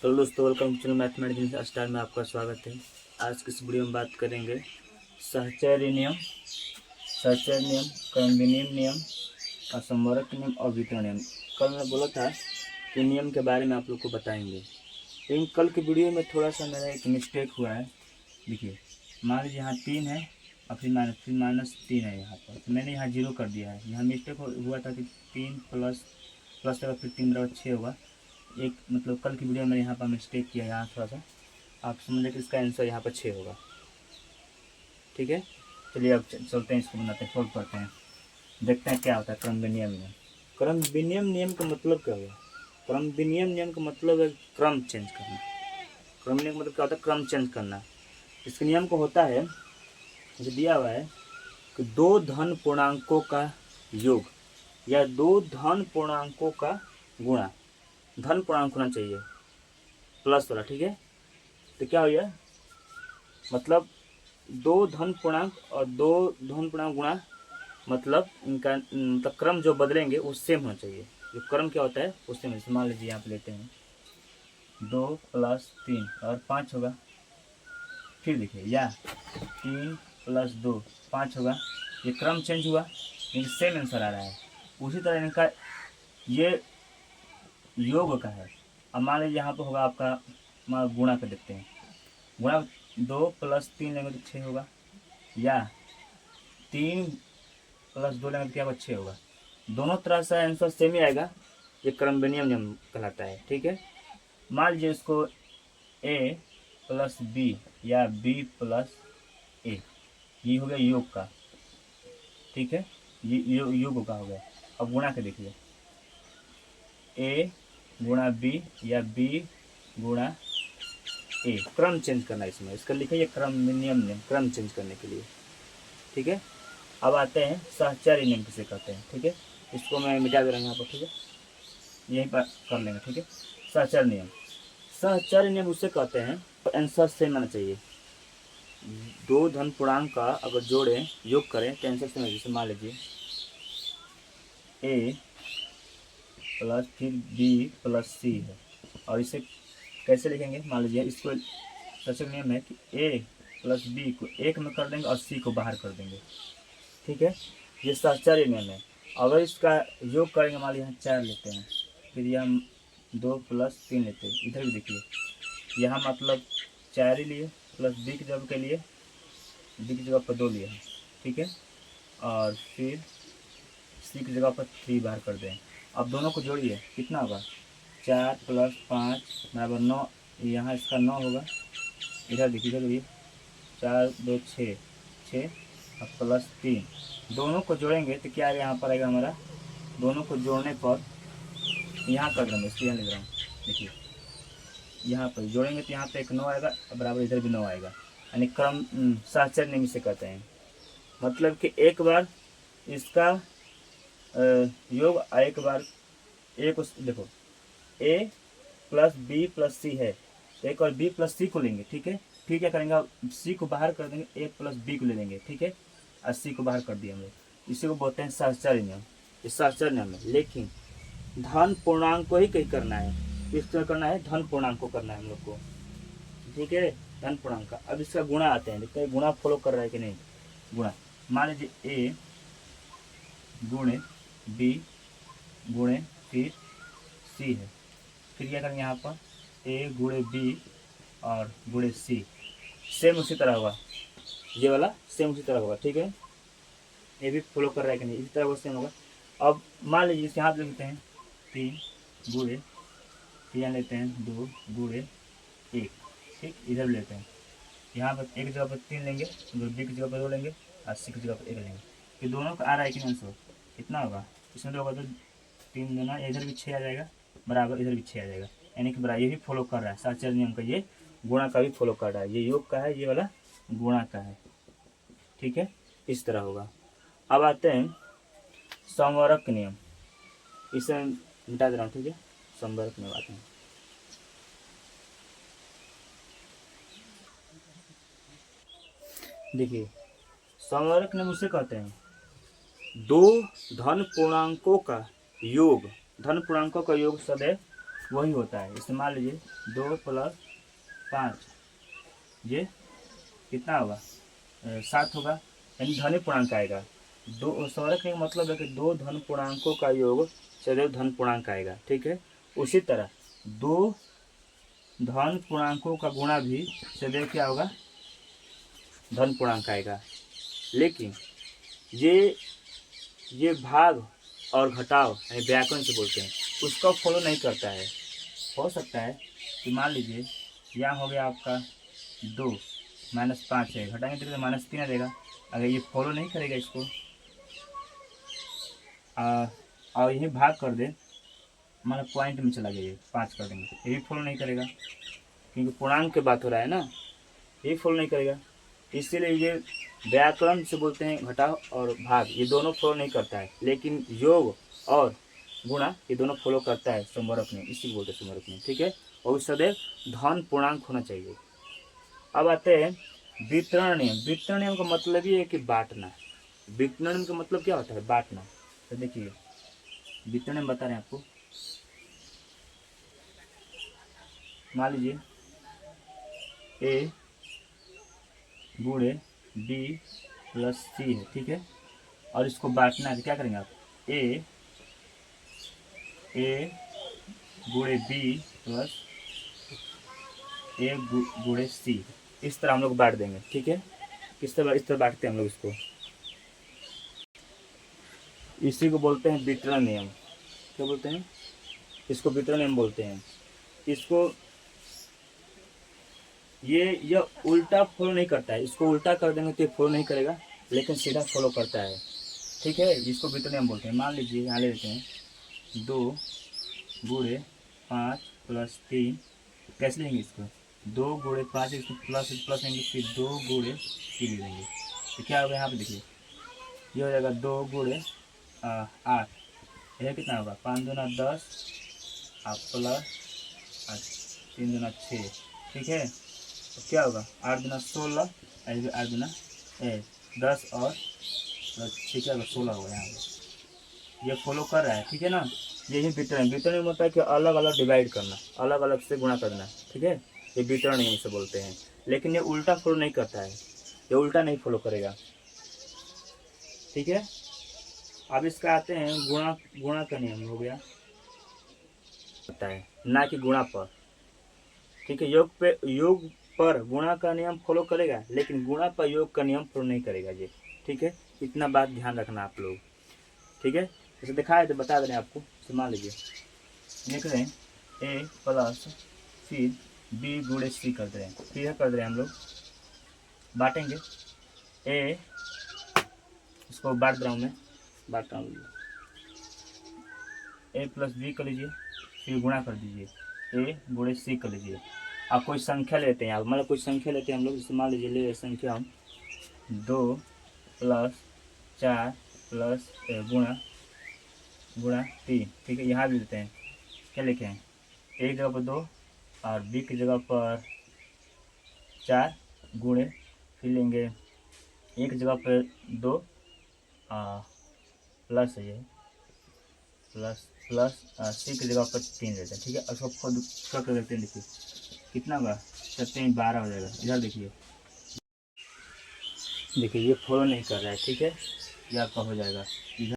Hello दोस्तों, welcome to mathematics star में आपका स्वागत है। आज की इस वीडियो में बात करेंगे सहचर्य नियम, क्रमविनियम नियम, असंवरक नियम और वितरण नियम। कल मैं बोला था कि नियम के बारे में आप लोग को बताएंगे, लेकिन कल की वीडियो में थोड़ा सा मेरा एक मिस्टेक हुआ है। देखिए, मान लीजिए यहाँ 3 है और फिर -3 है यहाँ पर, तो मैंने यहाँ 0 कर दिया है। यहाँ मिस्टेक हुआ था कि 3 प्लस होगा, फिर 3 बराबर 6 होगा। एक मतलब कल की वीडियो में यहाँ पर मिस्टेक किया, यहाँ थोड़ा सा आप समझ लें कि इसका आंसर यहाँ पर 6 होगा। ठीक है, चलिए अब चलते हैं, इसको बनाते हैं, सोल्व करते हैं, देखते हैं क्या होता है क्रम विनियम नियम। क्रम विनियम नियम का मतलब क्या हुआ? क्रम विनियम नियम का मतलब है क्रम चेंज करना। क्रम नियम का मतलब क्या होता है? क्रम चेंज करना। इसके नियम को होता है, जो दिया हुआ है कि दो धन पूर्णांकों का योग या दो धन पूर्णांकों का गुणा। धन पूर्णांक होना चाहिए, प्लस वाला। ठीक है, तो क्या हो गया, मतलब दो धन पूर्णांक और दो धन पूर्णांक गुणा, मतलब इनका मतलब क्रम जो बदलेंगे वो सेम होना चाहिए। जो क्रम क्या होता है वो सेम। मान लीजिए यहाँ पे लेते हैं 2 + 3 और 5 होगा। फिर देखिए, या 3 + 2 5 होगा। ये क्रम चेंज हुआ लेकिन सेम आंसर आ रहा है। उसी तरह इनका ये योग का है। अब मान लीजिए यहाँ पर होगा आपका, मान गुणा कर देखते हैं। गुणा 2 + 3 लेंगे तो 6 होगा, या 3 + 2 लेंगे तो क्या होगा, 6 होगा। दोनों तरह से आंसर सेम ही आएगा। ये क्रम विनियम नियम कहलाता है। ठीक है, मान लीजिए इसको a + b या b + a, ये हो गया योग का। ठीक है, ये योग का हो गया। अब गुणा के देखिए, a × b या b × a। क्रम चेंज करना है इसमें, इसका लिखिए क्रम विनियम नियम, क्रम चेंज करने के लिए। ठीक है, अब आते हैं सहचर्य नियम किसे कहते हैं। ठीक है, इसको मैं मिटा दे रहा हूँ यहाँ पर। ठीक है, यहीं पर कर लेंगे। ठीक है, सहचर्य नियम, सहचर्य नियम उसे कहते हैं, आंसर सेम आना चाहिए। दो धन पूर्णांक का अगर जोड़ें, योग करें तो आंसर सेम है। जैसे मान लीजिए a प्लस फिर b + c है, और इसे कैसे लिखेंगे? मान लीजिए इसको सहचर्य नियम है कि a + b को एक में कर देंगे और c को बाहर कर देंगे। ठीक है, ये सहचर्य नियम है। अगर इसका योग करेंगे, मान लीजिए यहाँ 4 लेते हैं, फिर यहाँ 2 + 3 लेते हैं। इधर भी देखिए, यहाँ मतलब 4 ही लिए, प्लस b की जगह के लिए, b की जगह पर 2 लिए हैं। ठीक है, और फिर c की जगह पर 3 बाहर कर दें। अब दोनों को जोड़िए, कितना होगा? 4 + 5 = 9। यहाँ इसका 9 होगा। इधर देखिए, इधर देखिए, 4 2 6 6 और +3, दोनों को जोड़ेंगे तो क्या यहाँ पर आएगा हमारा? दोनों को जोड़ने पर यहाँ कर देंगे, इसलिए लिख रहा हूँ। देखिए, यहाँ पर जोड़ेंगे तो यहाँ पे एक 9 आएगा, बराबर इधर भी 9 आएगा। यानी क्रम सहचर्य नियम से कहते हैं। मतलब कि एक बार इसका योग, एक बार ए को देखो, a + b + c है, एक और b + c को लेंगे। ठीक है, फिर क्या करेंगे, c को बाहर कर देंगे, a + b को ले लेंगे। ठीक है, और c को बाहर कर दिए हम लोग। इसी को बोलते हैं सहचर्य नियम। ये सहचर्य नियम है, लेकिन धन पूर्णांक को ही कहीं करना है। किस तरह करना है? धन पूर्णांक को करना है हम लोग को। ठीक है, धन पूर्णांक का। अब इसका गुणा आते हैं, देखते हैं गुणा फॉलो कर रहा है कि नहीं। गुणा, मान लीजिए a × b × फिर c है। फिर क्या करेंगे यहाँ पर, a × b और × c, सेम उसी तरह होगा। ये वाला सेम उसी तरह होगा। ठीक है, ये भी फॉलो कर रहा है कि नहीं, इसी तरह वो सेम होगा। अब मान लीजिए इसे यहाँ लिखते हैं 3 × फिर यहाँ लेते हैं 2 × 1। ठीक, इधर भी लेते हैं, यहाँ पर एक जगह पर 3 लेंगे, b की जगह पर 2 लेंगे और c की जगह पर 1 लेंगे। फिर दोनों का आ रहा है कि नहीं आंसर, कितना होगा? इसमें होगा तो 3 देना, इधर भी 6 आ जाएगा, बराबर इधर भी 6 आ जाएगा। यानी कि बराबर, ये भी फॉलो कर रहा है सहचर्य नियम का। ये गुणा का भी फॉलो कर रहा है। ये योग का है, ये वाला गुणा का है। ठीक है, इस तरह होगा। अब आते हैं संवरक नियम, इसे मिटा दे रहा हूँ। ठीक है, संवरक नियम आते हैं। देखिए, संवरक नियम उसे कहते हैं, दो धन पूर्णांकों का योग। धन पूर्णांकों का योग सदैव वही होता है। इसमें मान लीजिए 2 + 5 ये कितना होगा, 7 होगा, यानी धन पूर्णांक आएगा। दो सौरक का मतलब है कि दो धन पूर्णांकों का योग सदैव धन पूर्णांक आएगा, ठीक है। उसी तरह दो धन पूर्णांकों का गुणा भी सदैव क्या होगा, धन पूर्णांक आएगा। लेकिन ये भाग और घटाव यानी व्याकरण से बोलते हैं, उसका फॉलो नहीं करता है। हो सकता है कि मान लीजिए यहाँ हो गया आपका 2 -5 है, घटाएंगे तो -3 आ जाएगा। अगर ये फॉलो नहीं करेगा इसको और यही भाग कर दे, मतलब पॉइंट में चला गया, ये 5 कर देंगे, ये भी फॉलो नहीं करेगा क्योंकि पूर्णांक की बात हो रहा है ना, ये फॉलो नहीं करेगा। इसीलिए ये व्याकरण से बोलते हैं घटाव और भाग, ये दोनों फॉलो नहीं करता है। लेकिन योग और गुणा ये दोनों फॉलो करता है समवर्क में, इसी को बोलते हैं समवर्क में, ठीक है। और सदैव धन पूर्णांक होना चाहिए। अब आते हैं वितरण नियम। वितरण नियम का मतलब ये है कि बांटना। वितरण नियम का मतलब क्या होता है, बांटना। तो देखिए वितरण नियम बता रहे हैं आपको। मान लीजिए ए गुणे बी + सी है, ठीक है। और इसको बांटना है तो क्या करेंगे आप, ए गुणे बी + ए गुणे सी, इस तरह हम लोग बांट देंगे, ठीक है। इस तरह बांटते हैं हम लोग इसको। इसी को बोलते हैं वितरण नियम। क्या बोलते हैं, इसको वितरण नियम बोलते हैं। इसको यह उल्टा फॉलो नहीं करता है, इसको उल्टा कर देंगे तो ये फॉलो नहीं करेगा, लेकिन सीधा फॉलो करता है, ठीक है। इसको वितरण नियम बोलते हैं। मान लीजिए यहाँ ले लेते हैं 2 गुणे 5 + 3, कैसे लेंगे इसको, 2 गुणे 5, इसको प्लस प्लस लेंगे, फिर 2 गुणे 3 ले लेंगे, तो क्या होगा यहाँ पे देखिए, ये हो जाएगा 2 गुणे 8, यह कितना होगा, 5 दूना 10 प्लस 3 दूना 6, ठीक है। तो क्या होगा, 8 दूना 16, 8 दूना 10 और 6 क्या होगा, 16 होगा यहाँ पे। ये फॉलो कर रहा है, ठीक है ना। यही वितरण। वितरण नियम होता है कि अलग अलग डिवाइड करना, अलग अलग से गुणा करना, ठीक है। ये वितरण नियम से बोलते हैं। लेकिन ये उल्टा फॉलो नहीं करता है, ये उल्टा नहीं फॉलो करेगा, ठीक है। अब इसका आते हैं गुणा। गुणा का नियम हो गया होता है, ना कि गुणा पर, ठीक है। योग पर गुणा का नियम फॉलो करेगा, लेकिन गुणा पर योग का नियम फॉलो नहीं करेगा जी, ठीक है। इतना बात ध्यान रखना आप लोग, ठीक है। जैसे दिखाया तो बता दे रहे हैं आपको। मान लीजिए देख रहे हैं ए प्लस फिर बी गुणे सी कर दे रहे हैं, फिर यह कर दे रहे हैं हम लोग, बांटेंगे। ए इसको बांट रहा हूँ मैं, बांट रहा हूँ, ए + बी कर लीजिए, फिर गुणा कर दीजिए, ए गुणे सी कर लीजिए। आप कोई संख्या लेते हैं, आप मतलब कोई संख्या लेते हैं हम लोग, जैसे मान लीजिए ले संख्या हम 2 + 4 गुणा 3, ठीक है। यहाँ भी लेते हैं, क्या लिखे हैं, ए की जगह पर 2 और बी की जगह पर 4 गुणे, फिर लेंगे ए की जगह पर 2 प्लस है ये प्लस सी की जगह पर 3 लेते हैं, ठीक है। और उसको खुद कर देते हैं, देखिए कितना होगा, 7 12 हो जाएगा। इधर देखिए ये फॉलो नहीं कर रहा है, ठीक है। ये आपका हो जाएगा इधर।